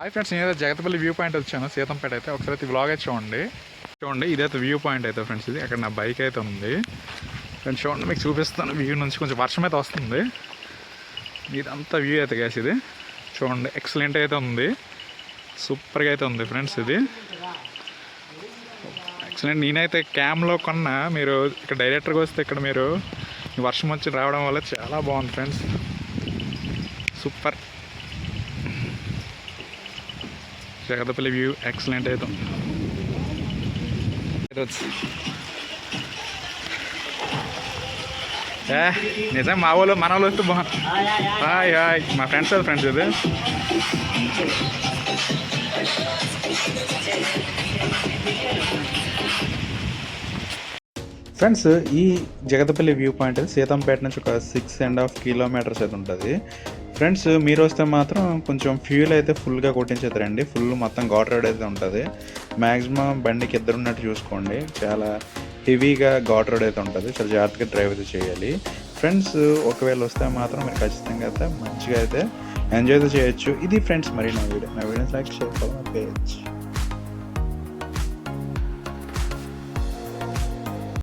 Hi friends, నేనైతే జగతపల్లి view point వచ్చాను. సీతంపేట అయితే ఒకసారి వ్లాగ్ అయితే చూడండి. ఇదైతే వ్యూ పాయింట్ అయితే ఫ్రెండ్స్. ఇది అక్కడ నా బైక్ అయితే ఉంది ఫ్రెండ్స్. చూడండి, మీకు చూపిస్తాను. వ్యూ నుంచి కొంచెం వర్షం అయితే వస్తుంది. ఇదంతా వ్యూ అయితే గ్యాస్ ఇది చూడండి. ఎక్సలెంట్ అయితే ఉంది, సూపర్గా అయితే ఉంది ఫ్రెండ్స్. ఇది ఎక్సలెంట్. నేనైతే క్యామ్లో కొన్నా. మీరు ఇక్కడ డైరెక్టర్గా వస్తే ఇక్కడ మీరు వర్షం వచ్చి రావడం వల్ల చాలా బాగుంది ఫ్రెండ్స్. సూపర్. జగతపల్లి వ్యూ ఎక్సలెంట్ అయితే ఉంది. నిజం మా వాళ్ళు మన వాళ్ళు వస్తే బాగుంది. హాయ్ హాయ్, మా ఫ్రెండ్స్ అది ఫ్రెండ్స్. ఇది ఫ్రెండ్స్, ఈ జగతపల్లి వ్యూ పాయింట్ సీతంపేట నుంచి ఒక 6.5 కిలోమీటర్స్ అయితే ఉంటుంది ఫ్రెండ్స్. మీరు వస్తే మాత్రం కొంచెం ఫ్యూల్ అయితే ఫుల్గా కొట్టించేద్దరండి. ఫుల్ మొత్తం ఘాట్ రోడ్ అయితే ఉంటుంది. మ్యాక్సిమం బండికి ఉన్నట్టు చూసుకోండి. చాలా హెవీగా ఘాట్ రోడ్ అయితే ఉంటుంది. చాలా జాగ్రత్తగా డ్రైవ్ అయితే చేయాలి ఫ్రెండ్స్. ఒకవేళ వస్తే మాత్రం మీరు ఖచ్చితంగా అయితే మంచిగా అయితే ఎంజాయ్ అయితే చేయొచ్చు. ఇది ఫ్రెండ్స్ మరి నా వీడియోస్ లైక్ షేర్ పేజ్.